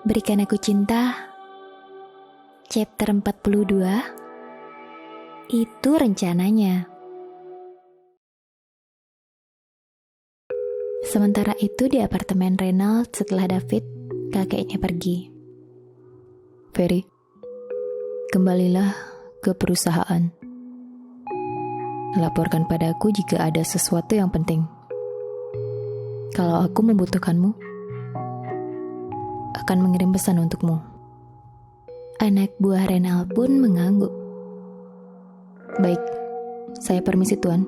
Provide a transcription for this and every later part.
Berikan Aku Cinta, chapter 42, itu rencananya. Sementara itu di apartemen Reynald setelah David, kakeknya pergi. Ferry, kembalilah ke perusahaan. Laporkan padaku jika ada sesuatu yang penting. Kalau aku membutuhkanmu, akan mengirim pesan untukmu. Anak buah Reynald pun mengangguk. Baik, saya permisi Tuan.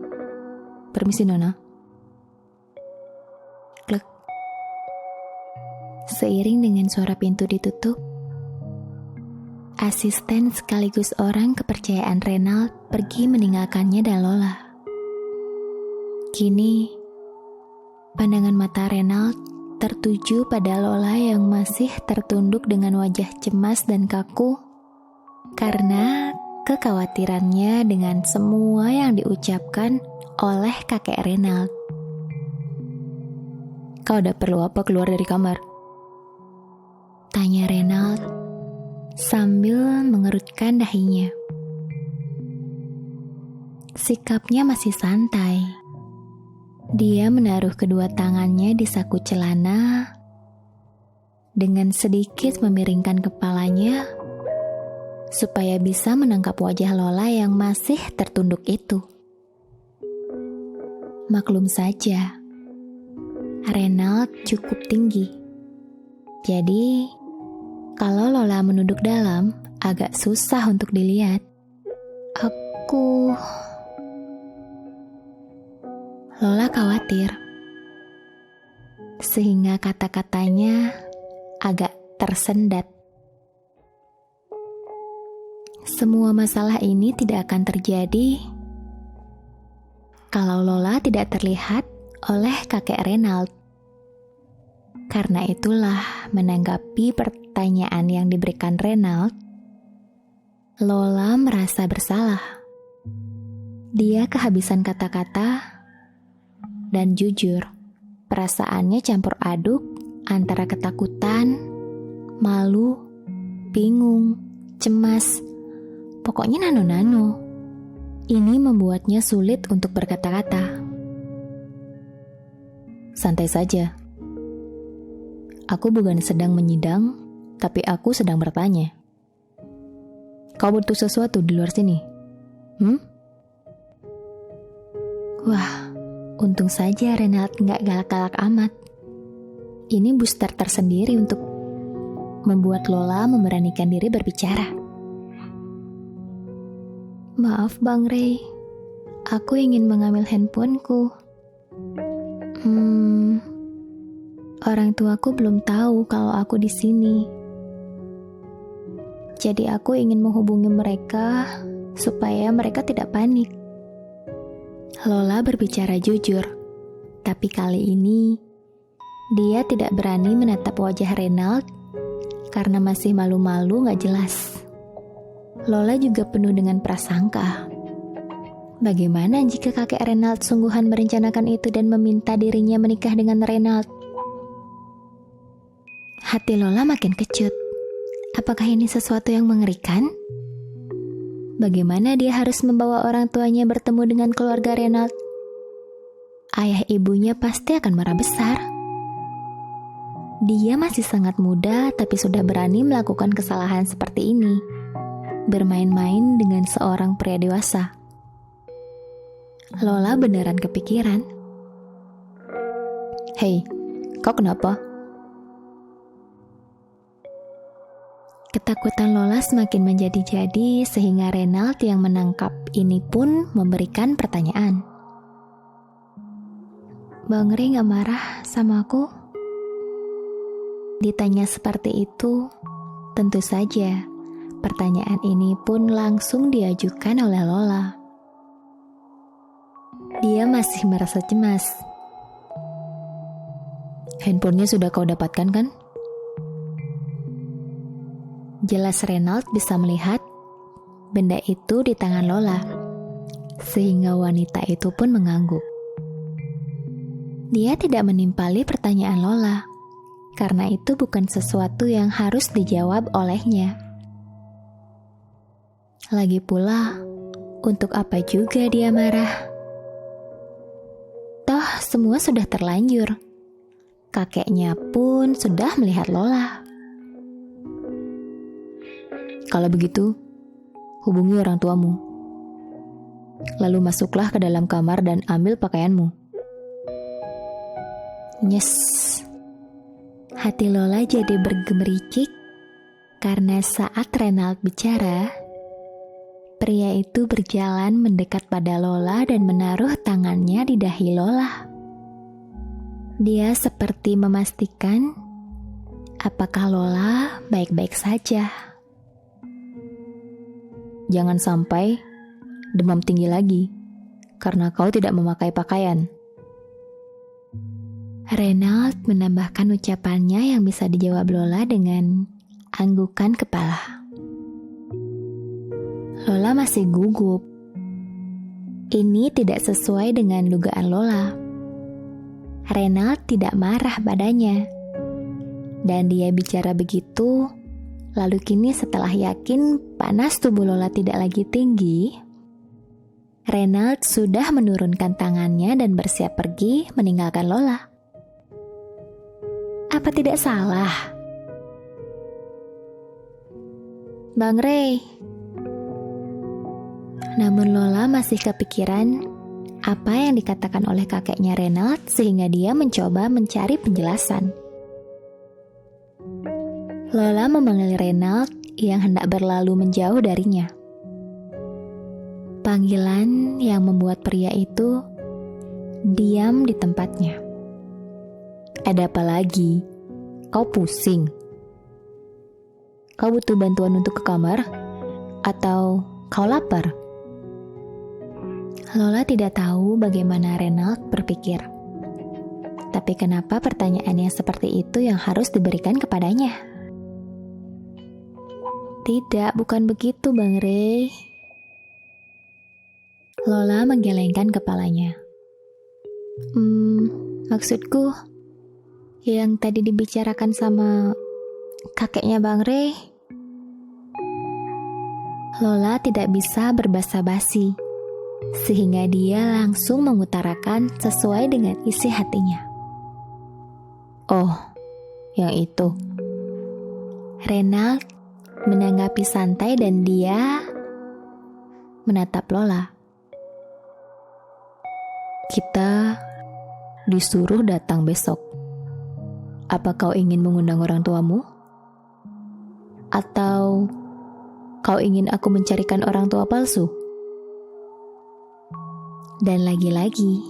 Permisi Nona. Klek. Seiring dengan suara pintu ditutup, asisten sekaligus orang kepercayaan Reynald pergi meninggalkannya dan Lola. Kini, pandangan mata Reynald tertuju pada Lola yang masih tertunduk dengan wajah cemas dan kaku karena kekhawatirannya dengan semua yang diucapkan oleh kakek Reynald. Kau udah perlu apa keluar dari kamar? Tanya Reynald sambil mengerutkan dahinya. Sikapnya masih santai. Dia menaruh kedua tangannya di saku celana, dengan sedikit memiringkan kepalanya, supaya bisa menangkap wajah Lola yang masih tertunduk itu. Maklum saja, Reynald cukup tinggi. Jadi, kalau Lola menunduk dalam, agak susah untuk dilihat. Lola khawatir, sehingga kata-katanya agak tersendat. Semua masalah ini tidak akan terjadi kalau Lola tidak terlihat oleh kakek Reynald. Karena itulah, menanggapi pertanyaan yang diberikan Reynald, Lola merasa bersalah. Dia kehabisan kata-kata, dan jujur, perasaannya campur aduk antara ketakutan, malu, bingung, cemas, pokoknya nano-nano. Ini membuatnya sulit untuk berkata-kata. Santai saja. Aku bukan sedang menyidang, tapi aku sedang bertanya. Kau butuh sesuatu di luar sini? Wah, untung saja Reynald gak galak-galak amat. Ini booster tersendiri untuk membuat Lola memberanikan diri berbicara. Maaf Bang Ray, aku ingin mengambil handphoneku. Orang tuaku belum tahu kalau aku di sini. Jadi aku ingin menghubungi mereka supaya mereka tidak panik. Lola berbicara jujur, tapi kali ini dia tidak berani menatap wajah Reynald karena masih malu-malu gak jelas. Lola juga penuh dengan prasangka. Bagaimana jika kakek Reynald sungguhan merencanakan itu dan meminta dirinya menikah dengan Reynald? Hati Lola makin kecut. Apakah ini sesuatu yang mengerikan? Bagaimana dia harus membawa orang tuanya bertemu dengan keluarga Reynald? Ayah ibunya pasti akan marah besar. Dia masih sangat muda tapi sudah berani melakukan kesalahan seperti ini. Bermain-main dengan seorang pria dewasa. Lola beneran kepikiran. Hei, kau kenapa? Ketakutan Lola semakin menjadi-jadi sehingga Reynald yang menangkap ini pun memberikan pertanyaan. Bang Ray gak marah sama aku? Ditanya seperti itu, tentu saja pertanyaan ini pun langsung diajukan oleh Lola. Dia masih merasa cemas. Handphonenya sudah kau dapatkan kan? Jelas Reynald bisa melihat benda itu di tangan Lola, sehingga wanita itu pun mengangguk. Dia tidak menimpali pertanyaan Lola, karena itu bukan sesuatu yang harus dijawab olehnya. Lagi pula, untuk apa juga dia marah? Toh, semua sudah terlanjur. Kakeknya pun sudah melihat Lola. Kalau begitu, hubungi orang tuamu. Lalu masuklah ke dalam kamar dan ambil pakaianmu. Nyes. Hati Lola jadi bergemericik karena saat Renald bicara, pria itu berjalan mendekat pada Lola dan menaruh tangannya di dahi Lola. Dia seperti memastikan apakah Lola baik-baik saja. Jangan sampai demam tinggi lagi karena kau tidak memakai pakaian. Renald menambahkan ucapannya yang bisa dijawab Lola dengan anggukan kepala. Lola masih gugup. Ini tidak sesuai dengan dugaan Lola. Renald tidak marah padanya. Dan dia bicara begitu, lalu kini setelah yakin panas tubuh Lola tidak lagi tinggi, Renald sudah menurunkan tangannya dan bersiap pergi meninggalkan Lola. Apa tidak salah? Bang Ray. Namun Lola masih kepikiran apa yang dikatakan oleh kakeknya Renald sehingga dia mencoba mencari penjelasan. Lola memanggil Renald yang hendak berlalu menjauh darinya. Panggilan yang membuat pria itu diam di tempatnya. Ada apa lagi? Kau pusing? Kau butuh bantuan untuk ke kamar? Atau kau lapar? Lola tidak tahu bagaimana Renald berpikir. Tapi kenapa pertanyaannya seperti itu yang harus diberikan kepadanya? Tidak, bukan begitu Bang Ray. Lola menggelengkan kepalanya. Maksudku, yang tadi dibicarakan sama kakeknya Bang Ray. Lola tidak bisa berbasa-basi, sehingga dia langsung mengutarakan sesuai dengan isi hatinya. Oh, yang itu. Renald menanggapi santai dan dia menatap Lola. Kita disuruh datang besok. Apa kau ingin mengundang orang tuamu? Atau kau ingin aku mencarikan orang tua palsu? Dan lagi-lagi,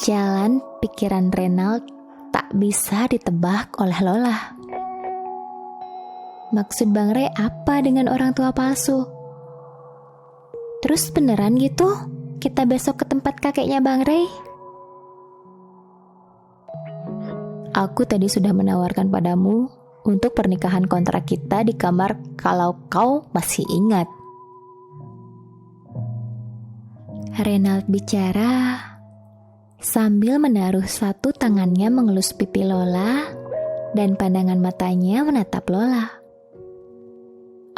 jalan pikiran Renald tak bisa ditebak oleh Lola. Maksud Bang Ray apa dengan orang tua palsu? Terus beneran gitu kita besok ke tempat kakeknya Bang Ray? Aku tadi sudah menawarkan padamu untuk pernikahan kontrak kita di kamar kalau kau masih ingat. Renald bicara sambil menaruh satu tangannya mengelus pipi Lola dan pandangan matanya menatap Lola.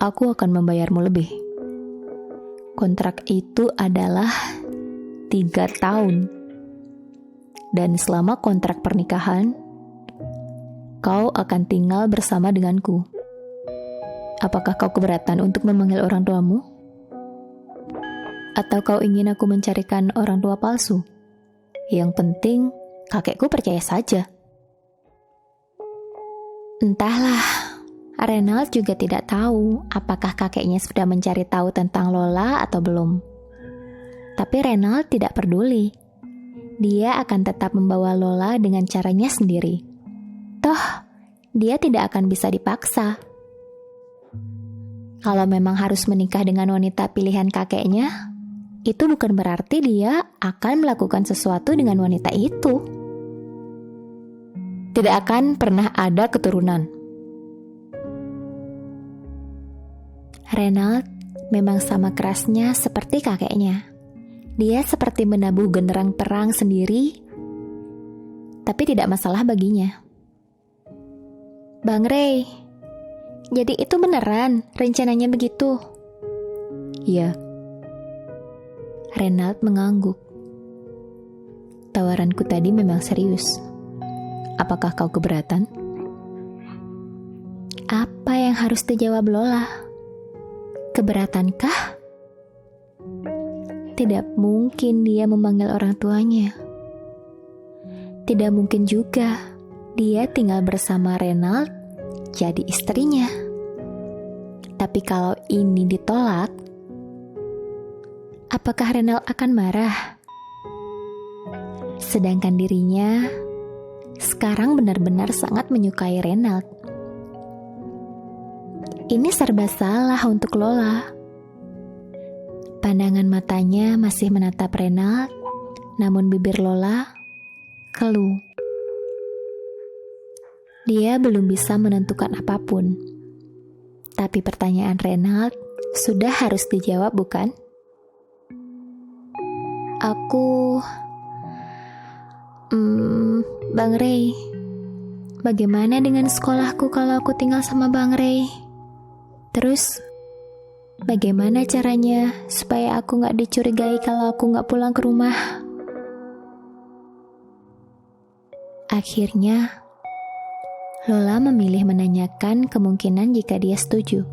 Aku akan membayarmu lebih. Kontrak itu adalah 3 tahun. Dan selama kontrak pernikahan, kau akan tinggal bersama denganku. Apakah kau keberatan untuk memanggil orang tuamu? Atau kau ingin aku mencarikan orang tua palsu? Yang penting, kakekku percaya saja. Entahlah, Renald juga tidak tahu apakah kakeknya sudah mencari tahu tentang Lola atau belum. Tapi Renald tidak peduli. Dia akan tetap membawa Lola dengan caranya sendiri. Toh, dia tidak akan bisa dipaksa. Kalau memang harus menikah dengan wanita pilihan kakeknya, itu bukan berarti dia akan melakukan sesuatu dengan wanita itu. Tidak akan pernah ada keturunan. Renald memang sama kerasnya seperti kakeknya. Dia seperti menabuh genderang perang sendiri, tapi tidak masalah baginya. Bang Ray, jadi itu beneran rencananya begitu? Iya. Renald mengangguk. Tawaranku tadi memang serius. Apakah kau keberatan? Apa yang harus dijawab Lola? Keberatankah? Tidak mungkin dia memanggil orang tuanya. Tidak mungkin juga dia tinggal bersama Renald jadi istrinya. Tapi kalau ini ditolak, apakah Renald akan marah? Sedangkan dirinya sekarang benar-benar sangat menyukai Renald. Ini serba salah untuk Lola. Pandangan matanya masih menatap Renald, namun bibir Lola keluh. Dia belum bisa menentukan apapun. Tapi pertanyaan Renald sudah harus dijawab, bukan? Bang Ray, bagaimana dengan sekolahku kalau aku tinggal sama Bang Ray? Terus, bagaimana caranya supaya aku gak dicurigai kalau aku gak pulang ke rumah? Akhirnya, Lola memilih menanyakan kemungkinan jika dia setuju.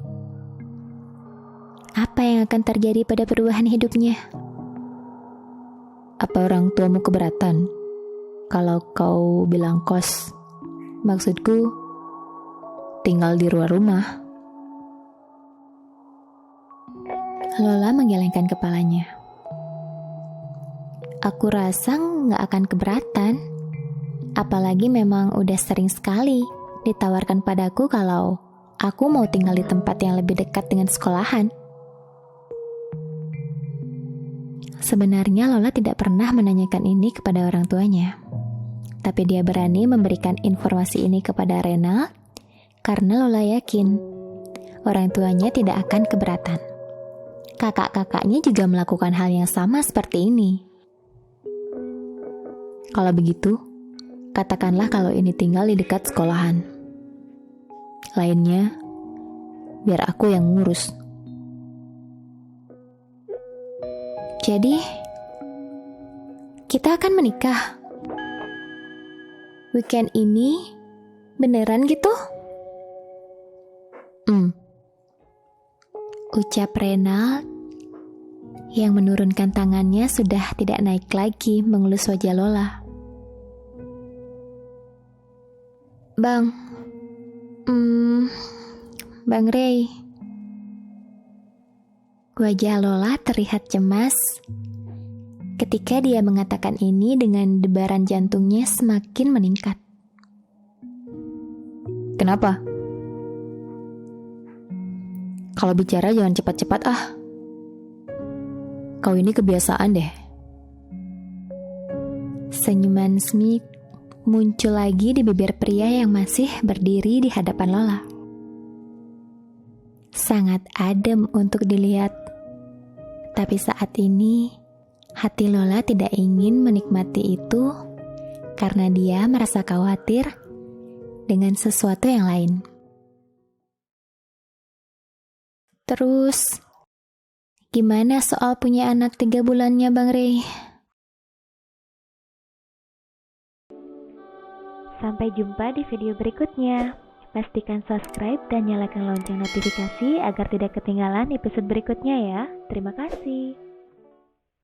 Apa yang akan terjadi pada perubahan hidupnya? Apa orang tuamu keberatan kalau kau bilang kos? Maksudku, tinggal di luar rumah. Lola menggelengkan kepalanya. Aku rasa gak akan keberatan. Apalagi memang udah sering sekali ditawarkan padaku kalau aku mau tinggal di tempat yang lebih dekat dengan sekolahan. Sebenarnya Lola tidak pernah menanyakan ini kepada orang tuanya. Tapi dia berani memberikan informasi ini kepada Renald karena Lola yakin orang tuanya tidak akan keberatan. Kakak-kakaknya juga melakukan hal yang sama seperti ini. Kalau begitu, katakanlah kalau ini tinggal di dekat sekolahan. Lainnya, biar aku yang ngurus. Jadi, kita akan menikah. Weekend ini beneran gitu? Ucap Renald yang menurunkan tangannya sudah tidak naik lagi mengelus wajah Lola. Bang Ray. Wajah Lola terlihat cemas ketika dia mengatakan ini dengan debaran jantungnya semakin meningkat. Kenapa? Kalau bicara jangan cepat-cepat Kau ini kebiasaan deh. Senyuman Smith muncul lagi di bibir pria yang masih berdiri di hadapan Lola. Sangat adem untuk dilihat. Tapi saat ini, hati Lola tidak ingin menikmati itu karena dia merasa khawatir dengan sesuatu yang lain. Terus, gimana soal punya anak 3 bulannya Bang Ray? Sampai jumpa di video berikutnya. Pastikan subscribe dan nyalakan lonceng notifikasi agar tidak ketinggalan episode berikutnya ya. Terima kasih.